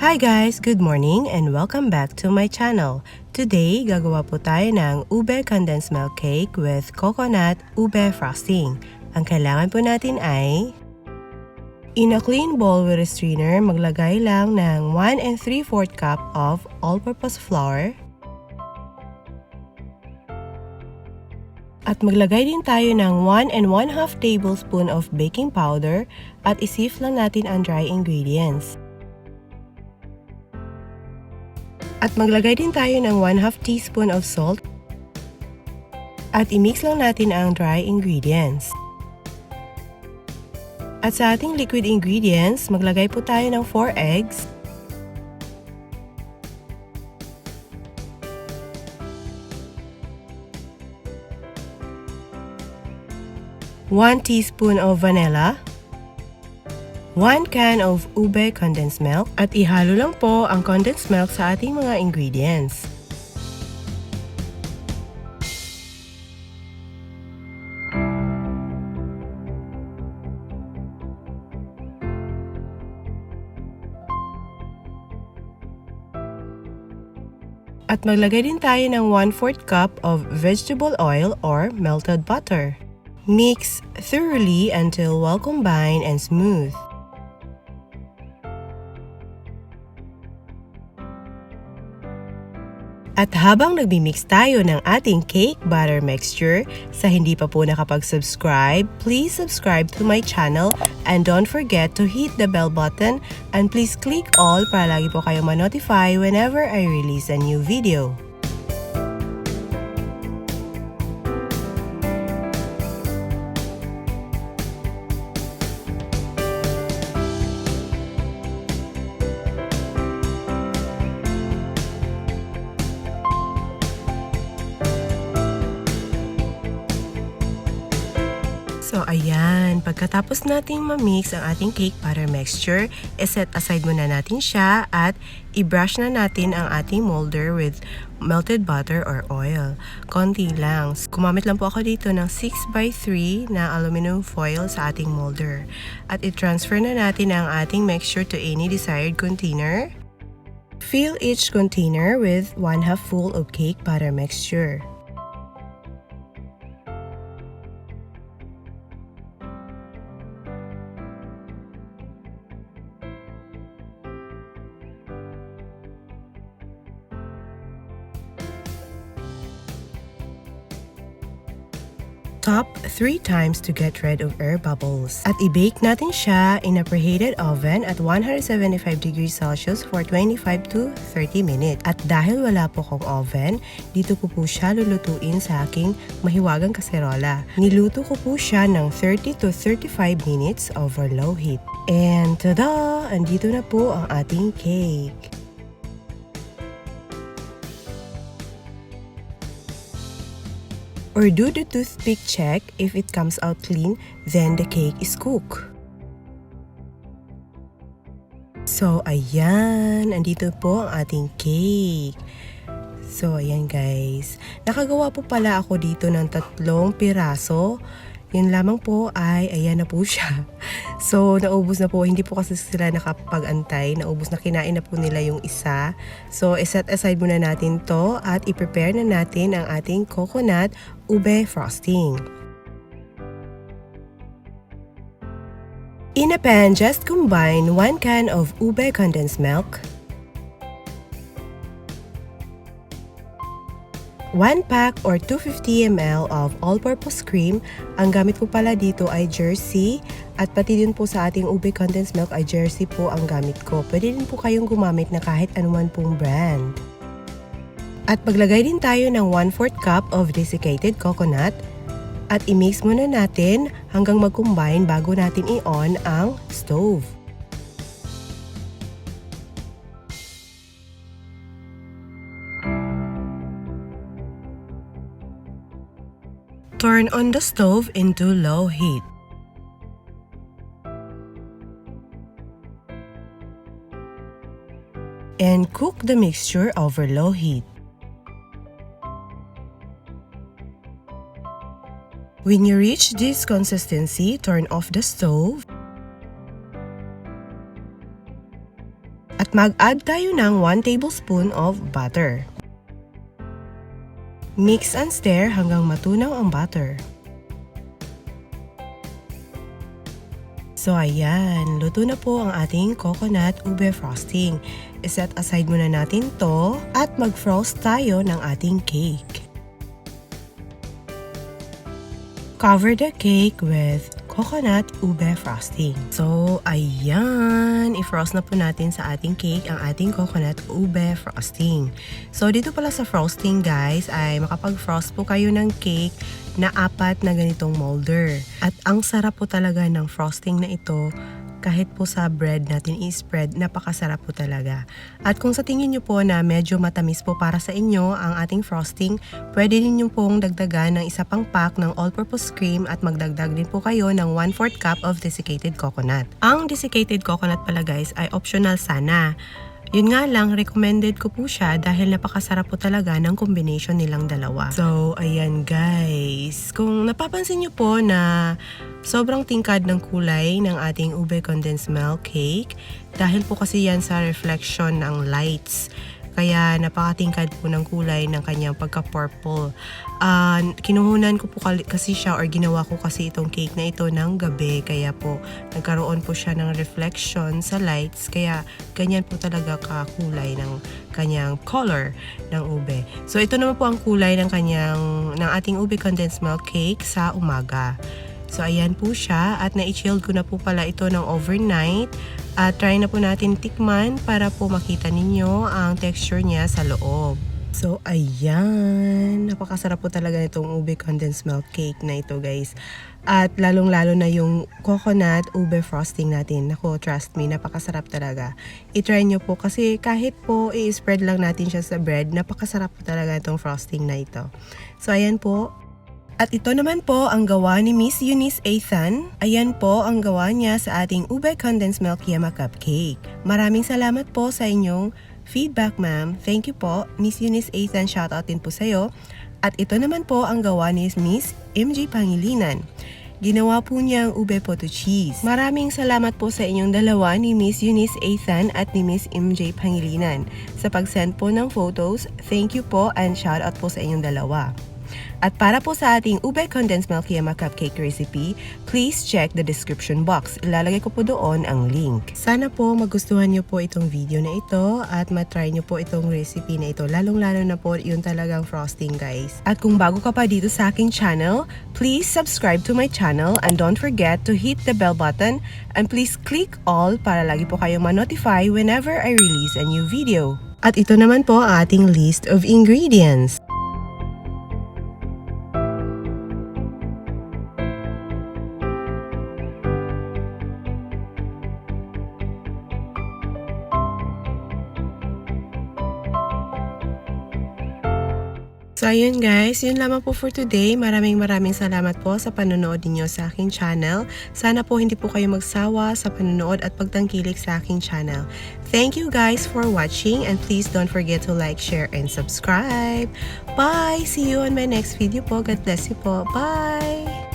Hi guys! Good morning and welcome back to my channel. Today, gagawa po tayo ng Ube Condensed Milk Cake with coconut ube frosting. Ang kailangan po natin ay in a clean bowl with a strainer, maglagay lang ng 1 3/4 cup of all-purpose flour. At maglagay din tayo ng 1 1/2 tablespoon of baking powder at isift lang natin ang dry ingredients. At maglagay din tayo ng 1/2 teaspoon of salt at i-mix lang natin ang dry ingredients. At sa ating liquid ingredients, maglagay po tayo ng 4 eggs, one teaspoon of vanilla, 1 can of ube condensed milk at ihalo lang po ang condensed milk sa ating mga ingredients. At maglagay din tayo ng 1/4 cup of vegetable oil or melted butter. Mix thoroughly until well combined and smooth. At habang nagmimix tayo ng ating cake batter mixture, sa hindi pa po nakapag-subscribe, please subscribe to my channel and don't forget to hit the bell button and please click all para lagi po kayo ma-notify whenever I release a new video. So ayan, pagkatapos nating ma-mix ang ating cake batter mixture, set aside muna natin siya at i-brush na natin ang ating molder with melted butter or oil. Konti lang. Gumamit lang po ako dito ng 6x3 na aluminum foil sa ating molder. At i-transfer na natin ang ating mixture to any desired container. Fill each container with 1/2 full of cake batter mixture. Top 3 times to get rid of air bubbles. At i-bake natin siya in a preheated oven at 175 degrees Celsius for 25 to 30 minutes. At dahil wala po akong oven, dito ko po siya lulutuin sa aking mahiwagang kaserola. Niluto ko po siya ng 30 to 35 minutes over low heat. And tada! Andito na po ang ating cake. Or do the toothpick check. If it comes out clean, then the cake is cooked. So, ayan. Andito po ang ating cake. So, ayan guys. Nakagawa po pala ako dito ng 3 piraso. Yun lamang po ay ayan na po siya. So, naubos na po. Hindi po kasi sila nakapag-antay. Naubos na, kinain na po nila yung isa. So, iset aside muna natin to at i-prepare na natin ang ating coconut ube frosting. In a pan, just combine 1 can of ube condensed milk, 1 pack or 250 ml of all-purpose cream. Ang gamit ko pala dito ay Jersey at pati din po sa ating ube condensed milk ay Jersey po ang gamit ko. Pwede din po kayong gumamit na kahit anuman pong brand. At maglagay din tayo ng 1/4 cup of desiccated coconut at i-mix muna natin hanggang mag-combine bago natin i-on ang stove. Turn on the stove into low heat. And cook the mixture over low heat. When you reach this consistency, turn off the stove. At mag-add tayo ng 1 tablespoon of butter. Mix and stir hanggang matunaw ang butter. So ayan, luto na po ang ating coconut ube frosting. I-set aside muna natin to at mag-frost tayo ng ating cake. Cover the cake with coconut ube frosting. So, ayan, i-frost na po natin sa ating cake ang ating coconut ube frosting. So, dito pala sa frosting guys, ay makapag-frost po kayo ng cake na 4 na ganitong molder. At ang sarap po talaga ng frosting na ito. Kahit po sa bread natin i-spread, napakasarap po talaga. At kung sa tingin nyo po na medyo matamis po para sa inyo ang ating frosting, pwede din nyo pong dagdagan ng isa pang pack ng all-purpose cream at magdagdag din po kayo ng 1/4 cup of desiccated coconut. Ang desiccated coconut pala guys ay optional sana. Yun nga lang, recommended ko po siya dahil napakasarap po talaga ng combination nilang dalawa. So, ayan guys. Kung napapansin nyo po na sobrang tingkad ng kulay ng ating Ube Condensed Milk Cake, dahil po kasi yan sa reflection ng lights. Kaya napakatingkad po ng kulay ng kanyang pagka-purple. Kinuhunan ko po kasi siya or ginawa ko kasi itong cake na ito ng gabi. Kaya po nagkaroon po siya ng reflection sa lights. Kaya ganyan po talaga kakulay ng kanyang color ng ube. So ito naman po ang kulay ng ating Ube Condensed Milk Cake sa umaga. So ayan po siya at na-chilled ko na po pala ito ng overnight. At try na po natin tikman para po makita ninyo ang texture niya sa loob. So ayan, napakasarap po talaga nitong Ube Condensed Milk Cake na ito guys. At lalong-lalo na yung coconut ube frosting natin. Nako, trust me, napakasarap talaga. I-try nyo po kasi kahit po i-spread lang natin siya sa bread, napakasarap po talaga itong frosting na ito. So ayan po. At ito naman po ang gawa ni Miss Eunice Ethan. Ayan po ang gawa niya sa ating Ube Condensed Milk Yema cupcake. Maraming salamat po sa inyong feedback ma'am. Thank you po Miss Eunice Ethan, shoutout din po sa'yo. At ito naman po ang gawa ni Miss MJ Pangilinan. Ginawa po niya ang ube potato cheese. Maraming salamat po sa inyong dalawa ni Miss Eunice Ethan at ni Miss MJ Pangilinan. Sa pag-send po ng photos, thank you po and shoutout po sa inyong dalawa. At para po sa ating Ube Condensed Milk Yema cupcake recipe, please check the description box. Ilalagay ko po doon ang link. Sana po magustuhan nyo po itong video na ito at matry nyo po itong recipe na ito. Lalong-lalo na po yung talagang frosting guys. At kung bago ka pa dito sa aking channel, please subscribe to my channel and don't forget to hit the bell button and please click all para lagi po kayong ma-notify whenever I release a new video. At ito naman po ang ating list of ingredients. So ayun guys, yun lamang po for today. Maraming salamat po sa panonood ninyo sa aking channel. Sana po hindi po kayo magsawa sa panonood at pagtangkilik sa aking channel. Thank you guys for watching and please don't forget to like, share, and subscribe. Bye! See you on my next video po. God bless you po. Bye!